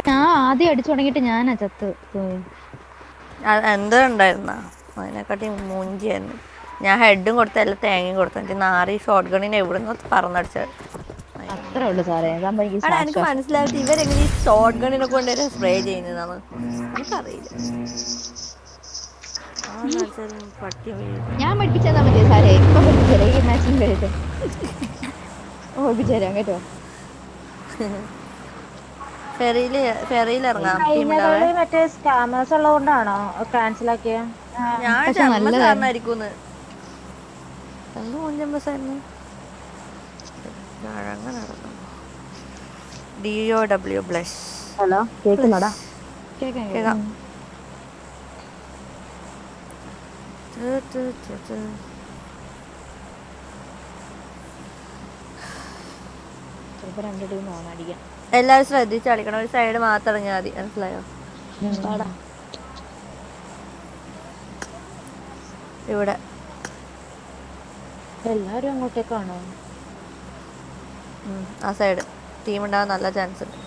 ഞാൻ ആദ്യം അടിച്ചു തുടങ്ങിയിട്ട് ഞാനാ ചത്ത് പോയി. എന്താ ഉണ്ടായിരുന്ന അതിനെക്കാട്ടി മൂഞ്ചിയായിരുന്നു. ഞാൻ ഹെഡും കൊടുത്ത എല്ലാം തേങ്ങയും കൊടുത്തു. എനിക്ക് നാറി ഷോർട്ട് ഗണ്ണിന് എവിടെ നിന്ന് പറന്നടിച്ചത്. അത്രേ ഉള്ളു സാറേ. എടാ എനിക്ക് മനസ്സിലായിട്ട് ഇവരെങ്ങനെ ഈ ഷോർട്ട് ഗണ്ണിനെ കൊണ്ട് സ്പ്രേ ചെയ്യുന്നതാണ് എനിക്കറിയില്ല. ഞാൻ പഠിപ്പിച്ചാ മതിയോ സാറേ? ഇപ്പൊ പഠിപ്പിച്ചേരാ ഈ മാച്ചിങ് കഴിഞ്ഞിട്ട് പഠിപ്പിച്ചേരാം കേട്ടോ. ഫെറിയിൽ ഇറങ്ങാം. കഴിഞ്ഞ കളി മറ്റേ സ്കാമേഴ്സ് ഉള്ളതുകൊണ്ടാണോ ക്യാൻസൽ ആക്കിയ? ഞാൻ പക്ഷെ നല്ലതായിരുന്നു. സാറിനായിരിക്കും എന്ത് മൂഞ്ചമ്പസായിരുന്നു. DOW blush. ഹലോ കേക്കുന്നടാ? കേക്കാം. ചിലപ്പോ 2 ടീം ഓൺ അടിക്കാം. എല്ലാവരും ശ്രദ്ധിച്ച് കളിക്കണം. ഒരു സൈഡ് മാത്രം ഇറങ്ങിയാൽ മതി. മനസ്സിലായോ? ഇവിടെ എല്ലാരും അങ്ങോട്ടേക്കാണോ? ആ സൈഡ് ടീം ഉണ്ടാകാൻ നല്ല ചാൻസ് ഉണ്ട്.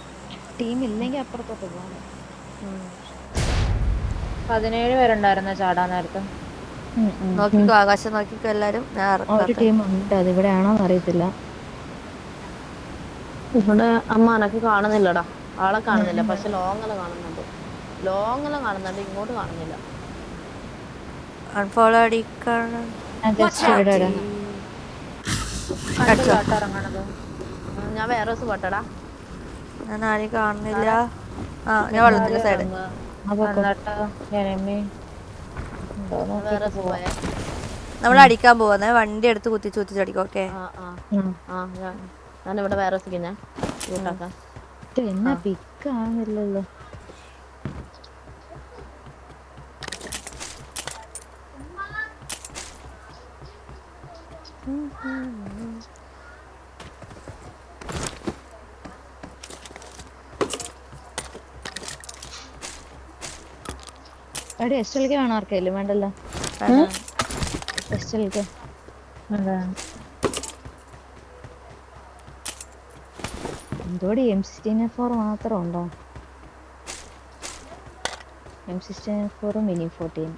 ടീം ഇല്ലെങ്കിൽ അപ്പുറത്തോട്ട് പോകാം. 17 പേരുണ്ടായിരുന്ന ചാടാൻ നേരത്ത്. നോക്കിക്കോ, ആകാശം നോക്കിക്കോ എല്ലാരും. ഒരു ടീം ഉണ്ട്, അത് ഇവിടെ ആണോന്ന് അറിയത്തില്ല. ഇവിടെ അമ്മ എനക്ക് കാണുന്നില്ലടാ, ആളെ കാണുന്നില്ല. പക്ഷെ ലോങ്ങല കാണുന്നുണ്ട്, ഇങ്ങോട്ട് കാണുന്നില്ല. അൺഫോളോ അടിക്കണം. ഞാൻ വേറെ ദിവസം പോട്ടടാ. ഞാൻ ആരെയും കാണുന്നില്ല. ഞാൻ വെള്ളത്തിന്റെ സൈഡ്. നമ്മൾ അടിക്കാൻ പോവാ. വണ്ടി എടുത്ത് കുത്തിച്ച് അടിക്കും. ഓക്കെ, ഞാനിവിടെ വേറെ എന്നാ പിക്കാണില്ലല്ലോ. എവിടെ SLK വേണം ആർക്കല്ലേ? വേണ്ടല്ലോ. SLK എന്തോടി M16A4 മാത്രം ഉണ്ടോ? M16A4 mini 14.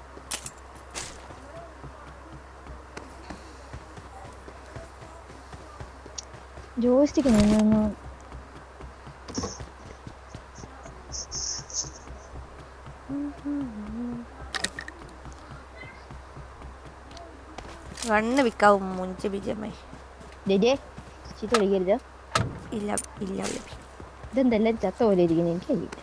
ജോയിസ്റ്റിക്ക് നിന്ന് കണ്ണ് വിൽക്കാവും. മുഞ്ച് ബിജമായി ചീത്ത വിളിക്കരുത്. ഇല്ല. ഇതെന്തെല്ലാം ചത്ത പോലെ ഇരിക്കുന്നു. എനിക്കറിയില്ല.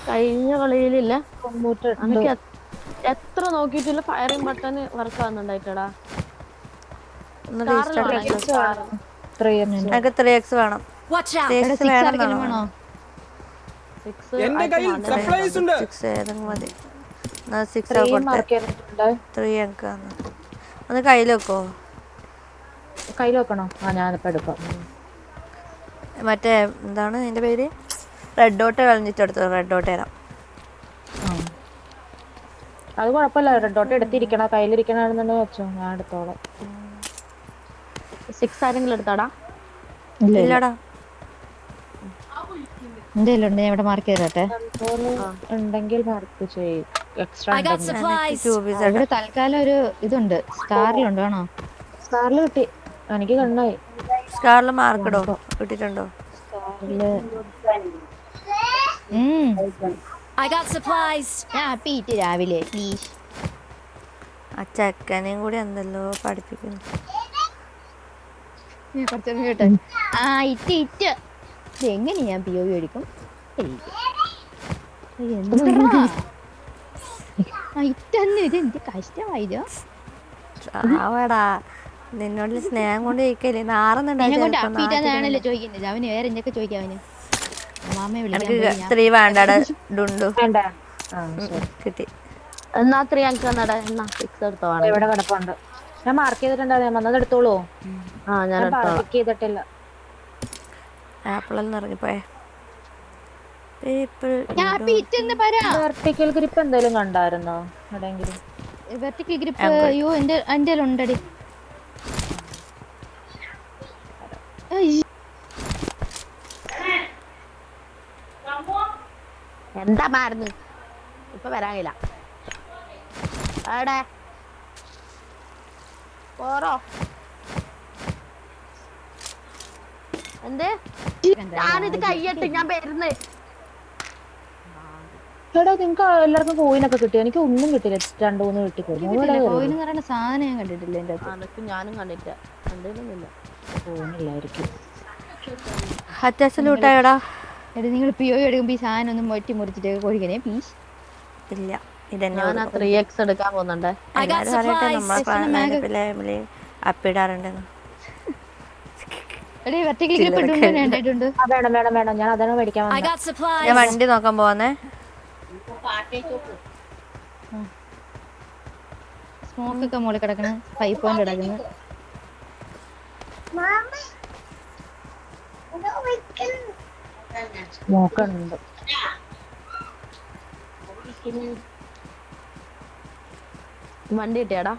കഴിഞ്ഞ കളിയിലില്ല, എനിക്ക് എത്ര നോക്കിയിട്ടില്ല ഫയറിംഗ് ബട്ടൺ വർക്ക് ആവുന്നുണ്ടായിട്ടടാ. 3x വേണം. ഒന്ന് കയ്യിൽ വെക്കോ? കയ്യിൽ വെക്കണോ? ഞാനിപ്പോ എടുക്കാം. മറ്റേ എന്താണ് നിന്റെ പേര്? റെഡ് ഡോട്ട് കളഞ്ഞിട്ട് എടുത്തു. റെഡ് ഡോട്ട് തരാം. അത് കുഴപ്പമില്ല, റെഡ് ഡോട്ട് എടുത്തിരിക്കണ കയ്യിലിരിക്കണെന്നുണ്ടെങ്കിൽ വെച്ചോ, ഞാൻ എടുത്തോളാം. 6 ആരെങ്കിലും എടുത്താടാ? ഇല്ലടാ. എന്തെങ്കിലും ഞാൻ ഇവിടെ മാർക്ക് ചെയ്തട്ടെ. ഉണ്ടെങ്കിൽ മാർക്ക് ചെയ്യും. എക്സ്ട്രാ ഇവിടെ തൽക്കാലം ഒരു ഇതുണ്ട്, സ്കാറിലുണ്ട്. വേണോ? സ്കാറിൽ കിട്ടി എനിക്ക്. കണ്ണായി സ്കാറിൽ മാർക്കിടോ? കിട്ടിട്ടുണ്ടോ? രാവിലെ പ്ലീസ്. ആ ചെക്കനെയും കൂടി എന്തെല്ലോ പഠിപ്പിക്കുന്നു. എങ്ങനെ ഞാൻ POV എടുക്കും? ഇതെന്ത് കഷ്ടമായില്ലോ. നിന്നോട് സ്നേഹം കൊണ്ട് ചോദിക്കല്ലേ? നാറെന്നുണ്ടാണല്ലോ ചോദിക്കുന്നത്. അവന് വേറെ എന്തൊക്കെ ചോദിക്കാം. അവന് മാമയെ കിട്ടി. എന്നാ 3 അങ്ക് തന്നടാ. എന്നാ 6 എടുത്തോ. ഇവിടെ കിടപ്പുണ്ട്. ഞാൻ മാർക്ക് ചെയ്തിട്ടുണ്ടായിരുന്നു. വന്നത് എടുത്തോളൂ. ഞാൻ മാർക്ക് ചെയ്തിട്ടില്ല. ആപ്പിളിൽ ഇറങ്ങിപ്പോയെ. വെർട്ടിക്കൽ ഗ്രിപ്പ് എന്തെങ്കിലും കണ്ടായിരുന്നോ എവിടെയെങ്കിലും? വെർട്ടിക്കൽ ഗ്രിപ്പ് എന്റെ ഉണ്ടടി. എന്താ മാറുന്നു ഇപ്പൊ വരാൻ കഴിയില്ല ആടെ പോറോ എന്ത് ഞാനിത് കയ്യട്ട് ഞാൻ വരുന്നേ എടാ നിങ്ങക്ക് എല്ലാവർക്കും കോയിനൊക്കെ കിട്ടിയോ? എനിക്ക് ഒന്നും കിട്ടില്ല. 2-3 കിട്ടിക്കോളും. കോയിൻ എന്ന് പറയുന്ന സാധനം ഞാൻ കണ്ടിട്ടില്ല എന്റെ അകത്ത്. അനക്ക് ഞാനും കണ്ടില്ല കണ്ടിരുന്നില്ല കോയിനില്ലായിരിക്കും. അത്യാവശ്യം ലൂട്ടായടാ. എടാ നിങ്ങൾ പിയോ എടുക്കുമ്പോ ഈ സാധനം ഒന്നും മൊറ്റി മുറിച്ചിട്ട് കോഴിക്കണേ പ്ലീസ്. ഇല്ല ഇതന്നെ ഞാൻ 3x എടുക്കാൻ പോകുന്നുണ്ട്. എല്ലാരും പറയട്ടെ നമ്മളെ അപ്പിടാറുണ്ടെന്ന്. എടേ വെർട്ടിക്കൽ ക്ലിപ്പ് ഇട്ടുണ്ട്. വേണം വേണം വേണം. ഞാൻ അതാണ് മേടിക്കാൻ വന്നത്. ഞാൻ വണ്ടി നോക്കാൻ പോവാന്നേ. സ്മോക്ക് ഒക്കെ മുകളിൽ കിടക്കണ 5 പോയിന്റ് കിടക്കുന്നു. സ്മോക്കുണ്ട്. വണ്ടി കിട്ടിയാടാ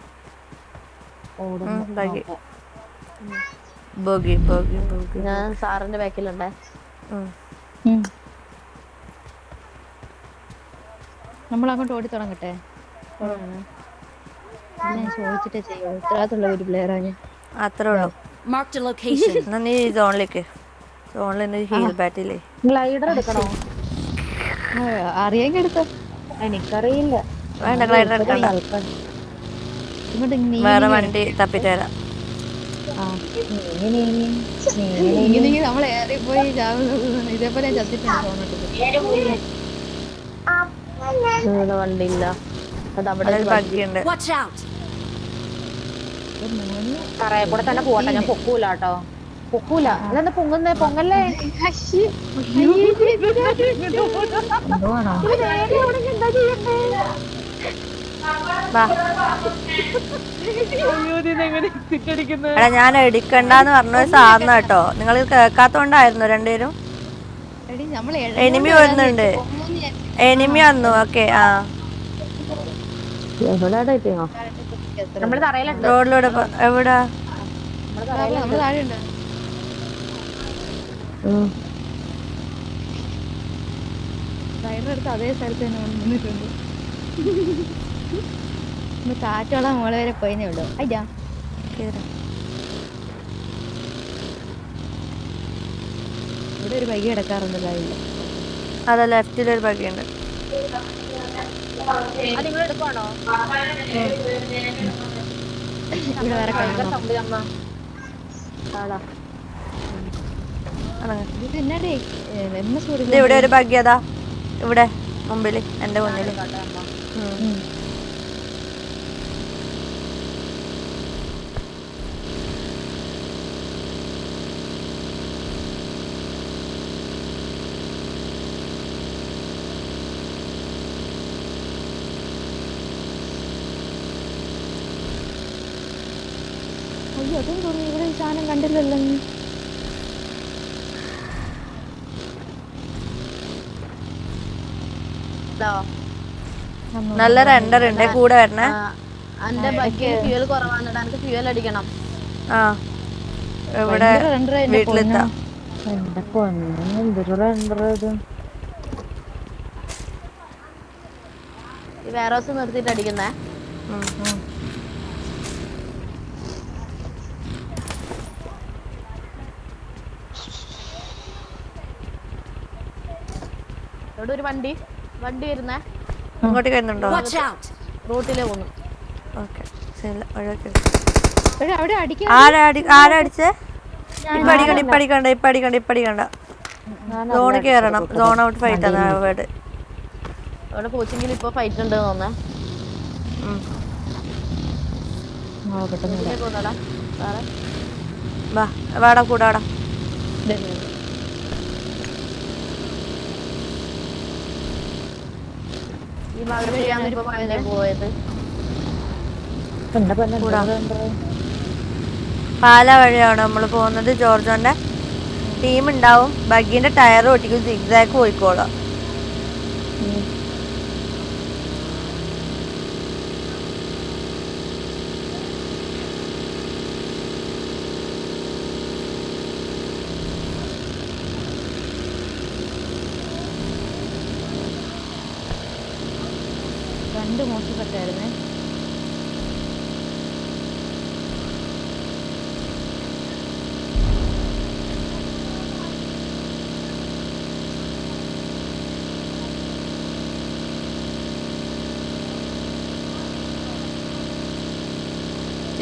ബോഗി ഞാൻ സാറിന്റെ ബാക്കിലുണ്ടേ. നമ്മൾ അങ്ങോട്ട് ഓടി തുടങ്ങട്ടെ. ഞാൻ ചോദിച്ചിട്ടേ ചെയ്യോ. ഉത്തരവാദിത്തമുള്ള ഒരു പ്ലെയറാ ഞാൻ. അത്രേ ഉള്ളൂ. എന്നാ നീ സോണിലേക്ക് സോണിൽ ഹീൽ ബാറ്റില്ലേ ഗ്ലൈഡർ എടുക്കണോ? അറിയാൻ എടുത്തോ. എനിക്കറിയില്ല. വേണ്ട ഗ്ലൈഡർ എടുക്കണ്ട. വേറെ വണ്ടി തപ്പിത്തരാം. നമ്മൾ ഏറിപ്പോയി ഇതേപോലെ ചത്തിട്ടുണ്ട്. വണ്ടിയില്ല ബഗ്ഗിയുണ്ട്. തറയെ കൂടെ തന്നെ പോട്ടെ. ഞാൻ പൊക്കൂല കേട്ടോ. പൊക്കൂല. അതെന്താ പൊങ്ങുന്നേ? പൊങ്ങല്ലേ. എടാ ഞാൻ എടുക്കണ്ടെന്ന് പറഞ്ഞ സാധനം കേട്ടോ. നിങ്ങൾ കേൾക്കാത്തോണ്ടായിരുന്നു രണ്ടുപേരും. എനിമി വരുന്നുണ്ട്. എനിമി വന്നു. ഓക്കെ ആ റോഡിലൂടെ എവിടാ? അതേ സ്ഥലത്ത് തന്നെ നിന്നിട്ടുണ്ട്. കാറ്റോളം മോളെ വരെ പോയേ ഉള്ളു. അയ്യാ ഇവിടെ ഒരു ബൈക്ക് കിടക്കാറുണ്ടല്ലോ. അതെ ലെഫ്റ്റിലൊരു ബഗ്ഗിയുണ്ട്. ഇവിടെ വേറെ ഇവിടെ ഒരു ബഗ്ഗിയതാ. ഇവിടെ മുമ്പില് എന്റെ മുന്നില്. അയ്യോ അതും തോന്നി ഇവിടെ ഈ സാധനം കണ്ടില്ലല്ലോ. നല്ല റെൻഡർ ഉണ്ട് കൂടെ വരണേ. എന്റെ ബഗ്ഗിൽ ഫ്യൂൽ കുറവാണ്. എനിക്ക് ഫ്യൂൽ അടിക്കണം. ആ ഇവിടെ വീട്ടിലെത്താം. എന്റെ പൊന്നെ എന്തൊരു റെൻഡർ ഇത്. ഈ വേറോസ് നിർത്തിയിട്ട് അടിക്കുന്നേ. ഇവിടെ ഒരു വണ്ടി വരുന്നേ. ഇങ്ങോട്ട് വരുന്നുണ്ടോ? റോട്ടിലെ പോന്നു. ഓക്കെ ആരാ അടിച്ചേ? ഇപ്പടിക്കണ്ട. സോണ് കേറണം. സോൺ ഔട്ട് ഫൈറ്റ് ആണ് അവിടെ. അവിടെ കോച്ചിങ്ങിൽ ഇപ്പൊ ഫൈറ്റ് ഉണ്ട് തോന്നേ. വാടാ കൂടാടാ. ഈ ഭാഗം വഴിയാണ് ഇപ്പൊ പോയത്. പാല വഴിയാണ് നമ്മൾ പോകുന്നത്. ജോർജോന്റെ ടീം ഉണ്ടാവും. ബഗ്ഗിന്റെ ടയർ ഒട്ടിക്കും. സിഗ്സാക്ക് പോയിക്കോളാം. രണ്ട് മോശപ്പെട്ടായിരുന്നേ.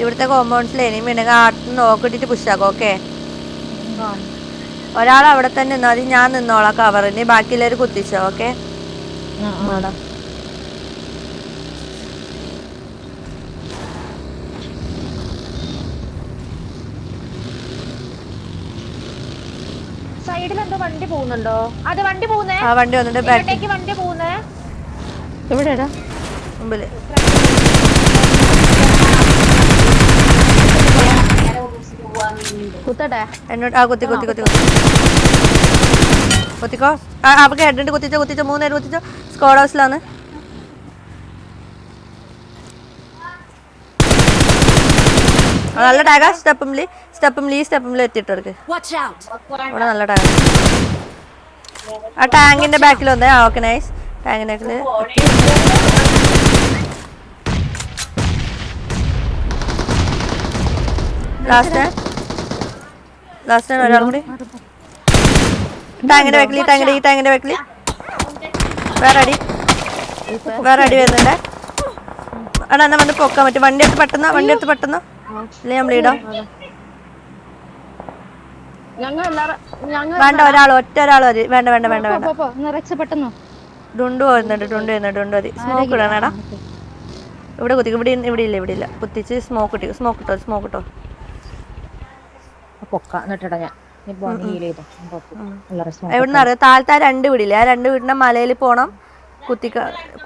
ഇവിടുത്തെ കോമ്പൗണ്ട്സിൽ എനിമി ഉണ്ടെങ്കിൽ ആട്ട് നോക്കിട്ടിട്ട് പുഷാക്കും. ഓക്കെ, ഒരാൾ അവിടെ തന്നെ നിന്നാൽ മതി, ഞാൻ നിന്നോളാം കവറിന്, ബാക്കിയുള്ളവർ കുത്തിച്ചോ. ഓക്കെ, സൈഡിൽ എന്തോ വണ്ടി പോകുന്നുണ്ടോ? അത് വണ്ടി പോകുന്നേ, ആ വണ്ടി വന്നിട്ട് ബാക്കിലേക്ക് വണ്ടി പോകുന്നേ. എവിടെയാടാ? മുമ്പില്. കുത്തട്ടെ? എന്നോട് ആ കുത്തി കുത്തി കുത്തി കുത്തി കുത്തിക്കോ. അവർക്ക് ഹെഡിട്ട് കുത്തിച്ചോ കുത്തിച്ചോ, 3 പേര് കുത്തിച്ചോ. സ്ക്വാഡ് ഹൗസിലാണ്. നല്ല ടാഗാ. സ്റ്റെപ്പും എത്തിയിട്ടവർക്ക് ഇവിടെ നല്ല ടാഗ. ആ ടാങ്കിന്റെ ബാക്കിൽ വന്നേ. ആ ഓക്കെ, നൈസ്. ടാങ്കിന്റെ ബാക്കില് ലാസ്റ്റ് ഒരാളും കൂടി ടാങ്കിന്റെ ബാക്കിൽ. വേറെ അടി വരുന്നുണ്ടേ. അടാ എന്നാ വന്ന് പൊക്കാൻ പറ്റും. വണ്ടി എടുത്ത് പെട്ടെന്ന് ഇല്ലേ ഞാൻ ബ്ലീഡോ. വേണ്ട, ഒറ്റ ഒരാൾ മതി. വേണ്ട. ഡുണ്ടു വരുന്നുണ്ട്. മതി. സ്മോക്ക് ഇടണേടാ. ഇവിടെ കുത്തി. ഇവിടെ ഇല്ല. കുത്തിച്ച് സ്മോക്ക് ഇട്ടോ. എവിടുന്ന് അറിയാം? താഴത്തെ 2 വീടില്ലേ, ആ 2 വീടിന്റെ മലയിൽ പോണം.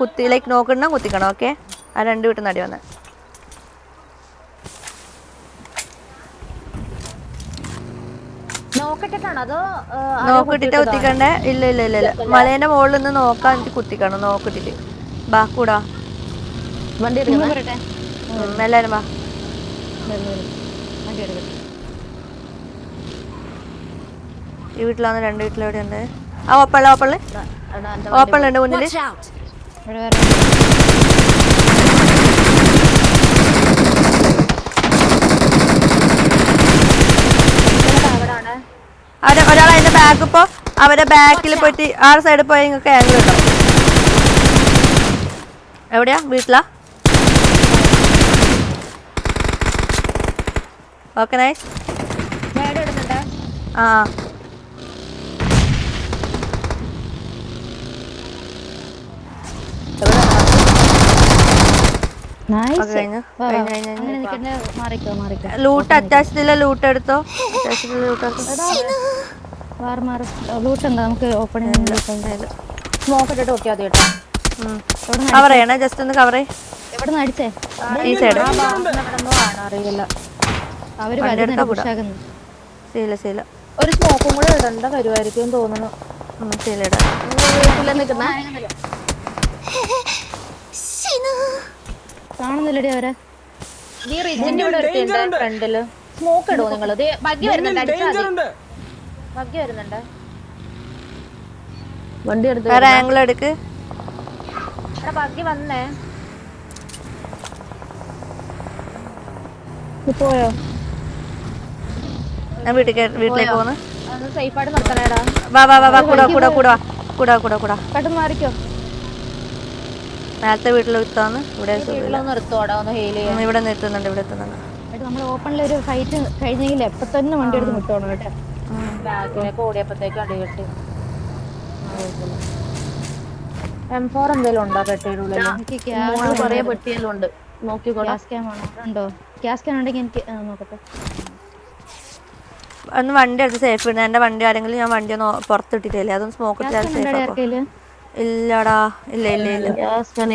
കുത്തിയിലേക്ക് നോക്കണം, കുത്തിക്കണം. ഓക്കെ, ആ 2 വീട്ടിൽ നടി വന്നേ. നോക്കിട്ടിട്ട് കുത്തിക്കണ്ടേ? ഇല്ല. മലേന്റെ മുകളിൽ നിന്ന് നോക്കാൻ കുത്തിക്കണം. നോക്കിട്ടിട്ട് ബാ കൂടാ. എല്ലാരും വാ. ഈ വീട്ടിലാണ് 2 വീട്ടിലെവിടെ ഉണ്ട്. ആ ഓപ്പണിലുണ്ട് മുന്നില്. ഒരാൾ അതിന്റെ ബാക്ക് ഇപ്പോ അവരുടെ ബാക്കിൽ പോയിട്ട് ആ സൈഡിൽ പോയി നിങ്ങൾക്ക് ആംഗിൾ കിട്ടും. എവിടെയാ? വീട്ടിലാ? Okay, nice. ആ ലൂട്ട് അറ്റാച്ചില്ല. ലൂട്ട് എടുത്തോ. നമുക്ക് ഓപ്പൺ കവർ ചെയ്യണേ. ജസ്റ്റ് ഒന്ന് കവർ എവിടെ നിന്ന് അടിച്ചേ? ഈ സൈഡ്. അറിയില്ല. അവര് ശീല ഒരു സ്മോക്കും കൂടെ ഇടണ്ട വരുമായിരിക്കും തോന്നുന്നു. കാണുന്നില്ലടി അവരെ. നീ റിജിന്റെ ഇവിടെ ഒരുത്തിയുണ്ട് ഫ്രണ്ടില്. സ്മോക്ക് ഇടുവോ നിങ്ങള്? ബഗ്ഗി വരുന്നുണ്ട്. ബഗ്ഗി വരുന്നുണ്ട്. വണ്ടി എടുത്ത് ആംഗിൾ എടുക്ക്. ബഗ്ഗി വന്നേ. പോയോ? ഞാൻ വീട്ടിലേക്ക് പോകുന്നു. സേഫ് ആയിട്ട് നിർത്തണേടാ. കൂടാ. പെട്ടെന്ന് മാറിക്കോ. നേരത്തെ വീട്ടിൽ നിർത്താന്ന്. ഇവിടെ നിർത്തുന്നുണ്ട്. നമ്മൾ ഓപ്പണിൽ ഒരു ഫൈറ്റ് കഴിഞ്ഞെങ്കിൽ എപ്പോ തന്നെ വണ്ടി എടുത്ത് വിട്ടോണം കേട്ടോ. ഓടിയപ്പോഴത്തേക്ക് അടി കിട്ടി. M4 എന്തെങ്കിലും ഉണ്ടോ പെട്ടിയുടെ? കൊറേ പെട്ടിയെല്ലാം ഉണ്ട്. ഉണ്ടോ? ഗ്യാസ് ക്യാൻ ഉണ്ടെങ്കിൽ എനിക്ക് നോക്കട്ടെ. ഒന്ന് വണ്ടി എടുത്ത് സേഫ് ഇടുന്നത്. എന്റെ വണ്ടി ആരെങ്കിലും ഞാൻ വണ്ടി ഒന്ന് പുറത്തിട്ടിട്ടില്ലേ? അതൊന്നും സ്മോക്ക് ഇല്ലടാ.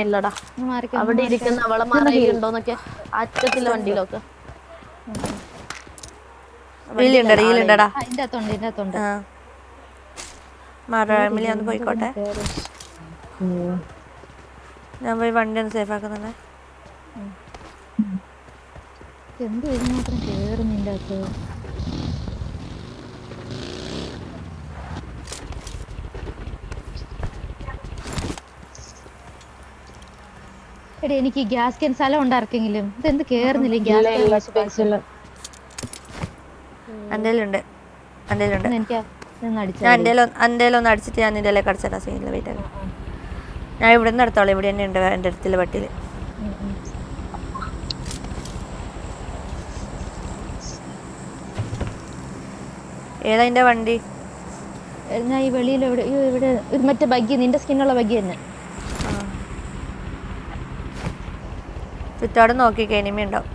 ഇല്ലടാ. അവിടെ ഇരിക്കുന്ന അവളെ മാറിയുണ്ടോന്നൊക്കെ അറ്റത്തില്ല വണ്ടിയിലൊക്കെ. റീലുണ്ടടാ. മറമിലി ഒന്ന് പോയിക്കോട്ടെ. ഞാൻ പോയി വണ്ടി ഒന്ന് സേഫ് ആക്കുന്നുണ്ട്. എന്ത് മാത്രം കേറുന്നില്ല. എടി എനിക്ക് ഗ്യാസ് ക്യാൻ സ്ഥലം ഉണ്ടാർക്കെങ്കിലും ഇതെന്ത് കേറുന്നില്ല ഗ്യാസ് സ്പേസ് ഇല്ല. എൻ്റെ ഉണ്ട് എനിക്ക് ഇതൊന്ന് അടിച്ചാ എൻ്റെ ഒന്ന് അടിച്ചിട്ട് ഞാൻ നിൻ്റെ കടിച്ചിട്ടാ സീനിൽ വെയിറ്റ് ആക്കി. ഞാൻ ഇവിടെ നിന്ന് എടുത്തോളാം, ഇവിടെ തന്നെ ഉണ്ട് എൻ്റെ അടുത്തുള്ള പട്ടിയിൽ. ഏതാ എൻ്റെ വണ്ടി? ഞാൻ ഈ വെളിയിൽ ഇവിടെ മറ്റേ ബഗ്ഗി നിന്റെ സ്കിന്നുള്ള ബഗ്ഗി തന്നെ. ചുറ്റോടെ നോക്കിക്കോ, എനിമി ഉണ്ടാവും.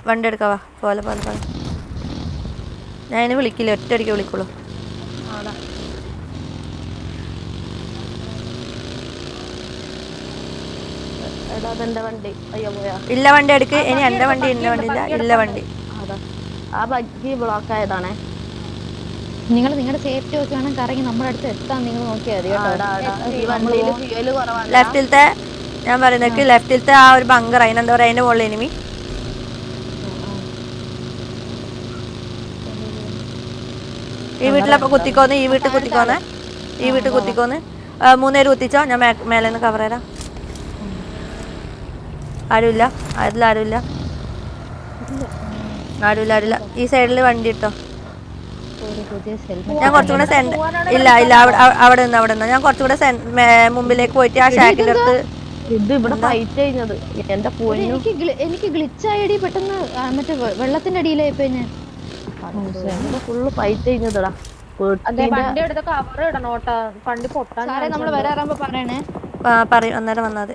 വണ്ടി എടുക്കാവാ, പോലെ ഞാൻ ഇനി വിളിക്കില്ല, ഒറ്റയടിക്ക് വിളിക്കുള്ളൂ. ഇല്ല വണ്ടി എടുക്ക്. ഇനി എൻ്റെ വണ്ടി ഇന്ന വണ്ടി ഇല്ല വണ്ടി. ആ ബഗ്ഗി ബ്ലോക്ക് ആയതാണേ. നിങ്ങൾ നിങ്ങളുടെ സേഫ്റ്റി ഒക്കെ വേണം കറങ്ങി നമ്മുടെ അടുത്ത് എത്താൻ നിങ്ങൾ നോക്കിയാൽ മതി. ലെഫ്റ്റിലത്തെ ഞാൻ പറയുന്നത് ലെഫ്റ്റിലത്തെ ആ ഒരു ബങ്കർ, അതിനെന്താ പറയുക, അതിൻ്റെ മുകളിൽ എനിമി. ഈ വീട്ടിലപ്പോൾ കുത്തിക്കോന്ന്, ഈ വീട്ടിൽ കുത്തിക്കോന്ന്, ഈ വീട്ടിൽ കുത്തിക്കോന്ന്. 3 പേര് കുത്തിച്ചോ, ഞാൻ മേലെ നിന്ന് കവർ തരാം. ആരുമില്ല, ആരുമില്ല. ഈ സൈഡിൽ വണ്ടി ഇട്ടോ. ഞാൻ കുറച്ചുകൂടെ ഇല്ല അവിടെ നിന്ന് ഞാൻ കുറച്ചുകൂടെ മുമ്പിലേക്ക് പോയിട്ട് ആ ഷാക്കിന്റെ അടുത്ത്. എനിക്ക് ഗ്ലിച്ചായടി പെട്ടെന്ന് മറ്റേ വെള്ളത്തിന്റെ അടിയിലായിപ്പോ ഞാൻ ഫുള്ള് ഫൈറ്റ് കഴിഞ്ഞതാ. വണ്ടി എടുത്ത് കവർ ഇടണോട്ടാ, വണ്ടി പൊട്ടാൻ. നമ്മള് വരാറാകുമ്പോ പറയണേ. പറയും, അന്നേരം വന്നത്.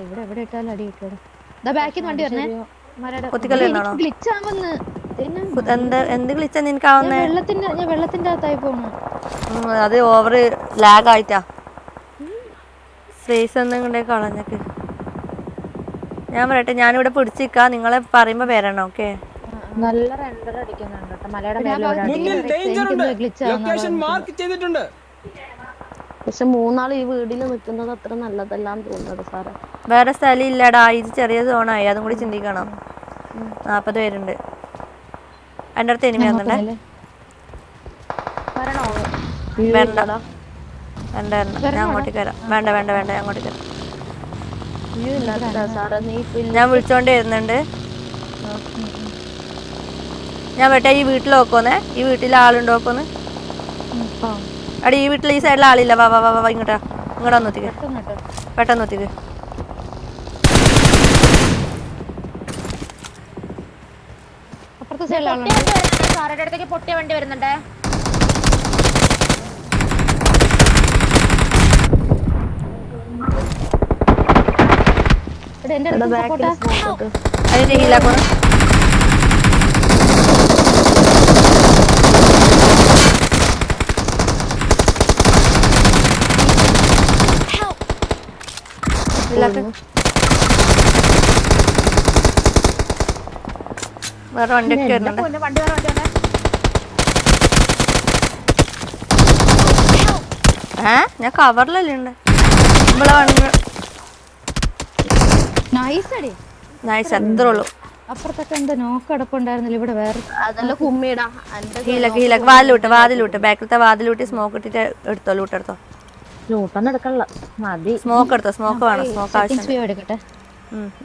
ഇവിടെ എവിടെ ഇട്ടാലും അടി കിട്ടും. ബാക്കിൽ വണ്ടി വരണേ. എന്ത് ഗ്ലിച്ചാ നിനക്കാവുന്നേ? വെള്ളത്തിന്റെ അകത്തായി പോണു. അത് ഓവർ ലാഗ് ആയിട്ടാ. സ്പേസ് ഒന്നും കൊണ്ടേ കളഞ്ഞിട്ട്. ഞാൻ പറയട്ടെ, ഞാനിവിടെ പിടിച്ചിരിക്കാ, നിങ്ങളെ പറയുമ്പോ വരണം. ഓക്കെ, നല്ല റെൻഡർ അടിക്കുന്നുണ്ട് കേട്ടോ. മലയുടെ പക്ഷെ 3 ആൾ ഈ വീടിൽ നിൽക്കുന്നത് അത്ര നല്ലതല്ലാന്ന് തോന്നുന്നത് സാറേ. വേറെ സ്ഥലം ഇല്ലടാ, ഇത് ചെറിയ സോണായി, അതും കൂടി ചിന്തിക്കണം. 40 പേരുണ്ട്. എൻ്റെ അടുത്ത് എനിമി വന്നിട്ടേ. വേണ്ട ഞാൻ അങ്ങോട്ടേക്ക് വരാം. വേണ്ട ഞാൻ അങ്ങോട്ടേക്ക് വരാം. ഞാൻ വിളിച്ചോണ്ട് വരുന്നുണ്ട്. ഞാൻ വേട്ടെ ഈ വീട്ടിൽ നോക്കോന്നേ, ഈ വീട്ടിൽ ആളുണ്ട് നോക്കോന്ന്. അടി ഈ വീട്ടിൽ ഈ സൈഡിൽ ആളില്ല. വാ ഇങ്ങോട്ടാ, ഇങ്ങോട്ട് ഒന്ന് ഒത്തിക്ക്, പെട്ടെന്ന് ഒത്തിക്ക്. സാറുടെ അടുത്തേക്ക് പൊട്ടിയ വണ്ടി വരുന്നുണ്ടേ. അതിന്റെ ഹീലാക്കോന്ന്. വേറെ വണ്ടിയൊക്കെ വരുന്നുണ്ട്. ഞാൻ കവറിലല്ലേ ഉണ്ട്. ഇവിടെ നൈസ് അത്രേ ഉള്ളൂ. അപ്പുറത്തൊക്കെ എന്താ നോക്കടപ്പുണ്ടായിരുന്നില്ല. ഇവിടെ വേറെ വാതിലൂട്ട് ബാക്കിലത്തെ വാതിലൂട്ടി സ്മോക്ക് ഇട്ടിട്ട് എടുത്തോ. ലൂട്ടെടുത്തോ. സ്മോക്ക് എടുത്തോ. സ്മോക്ക് വേണം. സ്മോക്ക് ആവശ്യം എടുക്കട്ടെ.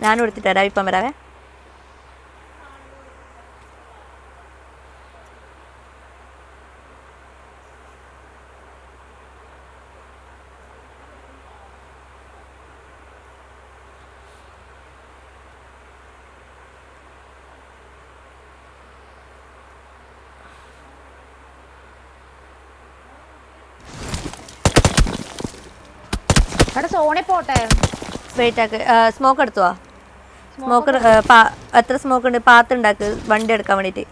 ഞാനും എടുത്തിട്ട് വരാം. ഇപ്പം വരാവേ. സോണി പോട്ടെ. വെയിറ്റ് ആക്ക്. സ്മോക്ക് എടുത്തുവാ. സ്മോക്ക് എത്ര സ്മോക്ക് ഉണ്ട്? പാത്തുണ്ടാക്ക് വണ്ടി എടുക്കാൻ വേണ്ടിയിട്ട്.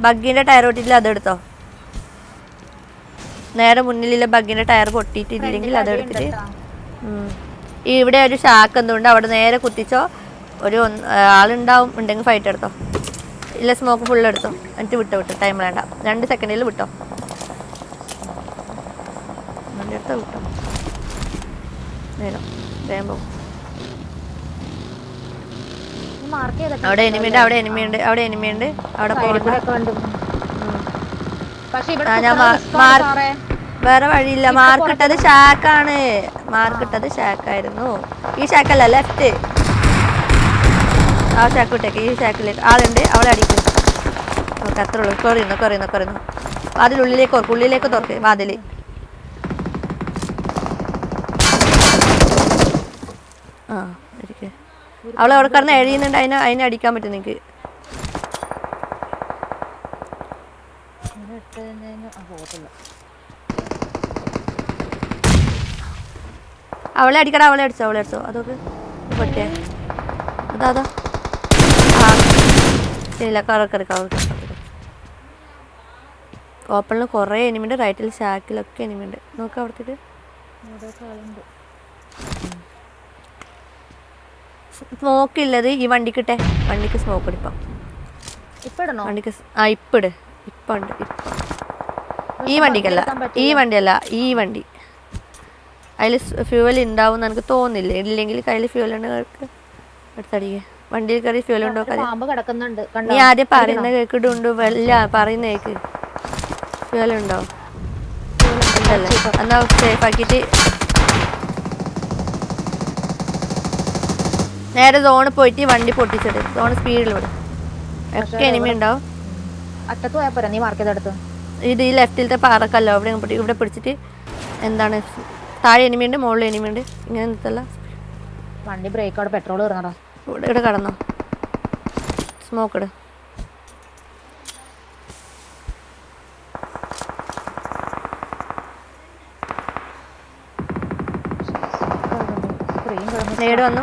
ബഗ്ഗിൻ്റെ ടയർ പൊട്ടിയിട്ടില്ല, അതെടുത്തോ. നേരെ മുന്നിലുള്ള ബഗ്ഗിൻ്റെ ടയർ പൊട്ടിയിട്ടില്ലെങ്കിൽ അതെടുത്തിട്ട് ഇവിടെ ഒരു ഷാക്ക് എന്തുകൊണ്ട് അവിടെ നേരെ കുത്തിച്ചോ. ഒരു ആളുണ്ടാവും, ഉണ്ടെങ്കിൽ ഫൈറ്റ് എടുത്തോ. ഇല്ല സ്മോക്ക് ഫുള്ള് എടുത്തോ. എന്നിട്ട് വിട്ടോ. ടൈം വേണ്ട, 2 സെക്കൻഡിൽ വിട്ടോ. വണ്ടി എടുത്തോ, വിട്ടോ. വേഗം പോകും. അവിടെ എനിമിയുണ്ട്. അവിടെ പോകുന്നുണ്ട്. പക്ഷെ ഇവിടെ ആ, ഞാൻ കുത്തുന്നത് risk ആണ് സാറേ. വേറെ വഴിയില്ല. മാർക്കിട്ടത് ഷാക്കാണ്. മാർക്കിട്ടത് ഷാക്കായിരുന്നു. ഈ ഷാക്കല്ല, ലെഫ്റ്റ്. ആ ഷാക്ക് വിട്ടേക്ക്. ഈ ഷാക്കിലേക്ക് ആളുണ്ട്. അവളെ അടിക്കും. ഓക്കെ, അത്രേ ഉള്ളൂ. കുറയുന്നു. വാതിലുള്ളിലേക്ക് ഓർക്ക്, ഉള്ളിലേക്ക് തുറക്ക് വാതില്. ആ ഇരിക്കെ. അവളെ അവിടെ കിടന്ന് എഴിയുന്നുണ്ട്. അതിനെ അടിക്കാൻ പറ്റും നിങ്ങൾക്ക്. അവളെ അടിക്കടാ. അവളെ അടിച്ചോ. അതൊക്കെ പറ്റിയ അതാ. ആ ശരിയില്ല. കറക്കറി ഓപ്പണിൽ കുറേ എനിമിയുണ്ട്. റൈറ്റിൽ ഷാക്കിലൊക്കെ എനിമിയുണ്ട്. നോക്കാം അവിടത്തേക്ക്. സ്മോക്ക് ഇല്ലത് ഈ വണ്ടിക്കിട്ടെ. വണ്ടിക്ക് സ്മോക്ക് എടുപ്പം. വണ്ടിക്ക് ഇപ്പിട്. ഇപ്പുണ്ട്. ഈ വണ്ടിക്കല്ല, ഈ വണ്ടി. അതിൽ ഫ്യൂവൽ ഉണ്ടാവും എന്ന് എനിക്ക് തോന്നുന്നില്ല. ഇല്ലെങ്കിൽ കയ്യിൽ ഫ്യൂവൽ ഉണ്ടെങ്കിൽ എടുത്തടിക്കുക. വണ്ടിയിൽ കയറി ഫ്യൂവൽ ഉണ്ടോ? നീ ആദ്യം പറയുന്ന കേക്കിടുണ്ട്. വല്ല പറയുന്ന കേക്ക് ഫ്യൂവൽ ഉണ്ടോ? ഉണ്ടല്ലേ? എന്നാ സേഫ് ആക്കിയിട്ട് നേരെ സോണ് പോയിട്ട് വണ്ടി പൊട്ടിച്ചിട്ട് സോൺ സ്പീഡിൽ വിടും. ഒക്കെ എനിമി ഉണ്ടാവും. അറ്റത്ത് പോയാ പോരാ, നീ മാർക്ക് ചെയ്തെടുത്ത്. ഇത് ഈ ലെഫ്റ്റിലത്തെ പാറക്കല്ലോ ഇവിടെ പിടിച്ചിട്ട് എന്താണ് താഴെ എനിമിയുണ്ട്, മുകളിൽ എനിമിയുണ്ട്. ഇങ്ങനെ നിർത്തല്ല. വണ്ടി ബ്രേക്ക് അവിടെ പെട്രോൾ കയറണടാ. ഇവിടെ കടന്നോ. സ്മോക്ക് ഇട്. നേട് വന്നു.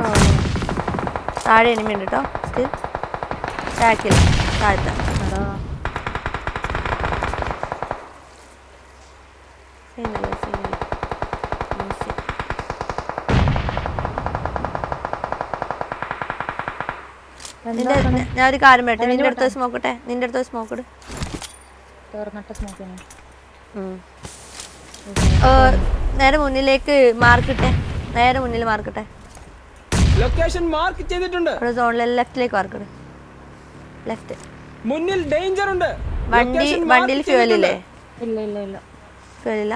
താഴെ എനിമിയുണ്ട് കേട്ടോ. ടാക്കിൽ താഴത്തെ ഞാൻ ഒരു കാര്യം പറയട്ടെ. നിന്റെ അടുത്ത് സ്മോക്കട്ടെ. സ്മോക്ക് ഇട്. നേരെ മുന്നിലേക്ക് മാർക്കിട്ടെ. മുന്നിൽ മാർക്കിട്ടെ. ലൊക്കേഷൻ മാർക്ക് ചെയ്തിട്ടുണ്ട്. സോണിലെ ലെഫ്റ്റിലേക്ക് മാർക്കിട്. ലെഫ്റ്റ്. മുന്നിൽ ഡേഞ്ചർ ഉണ്ട്. വണ്ടിയിൽ ഫ്യൂവൽ ഇല്ലേ? ഇല്ല. ഫ്യൂവലില്ല.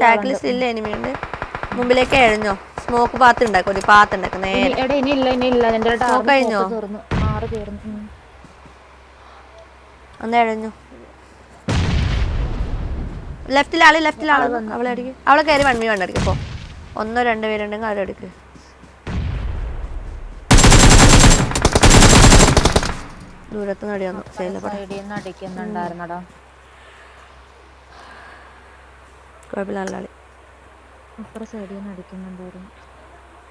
ഷാക്കിൽ സ്റ്റിൽ എനിമി ഉണ്ട്. മുമ്പിലേക്ക് എഴഞ്ഞോ. സ്മോക്ക് പാത്ത് ഉണ്ടാക്കും. ഒരു പാത്ത് ഉണ്ടാക്കും. നേരെ സ്മോക്ക് കഴിഞ്ഞോ? ഒന്ന് എഴഞ്ഞു. ലെഫ്റ്റിലാള്. അവളെ അടിക്കും. അവളെ കയറി 1v1 അടിക്കും. ഇപ്പോൾ 1-2 പേരുണ്ടെങ്കിൽ അവരെ അടിക്ക്. ദൂരത്തുനിന്ന് അടിയാന്നു. കുഴപ്പമില്ല. നല്ല കളി.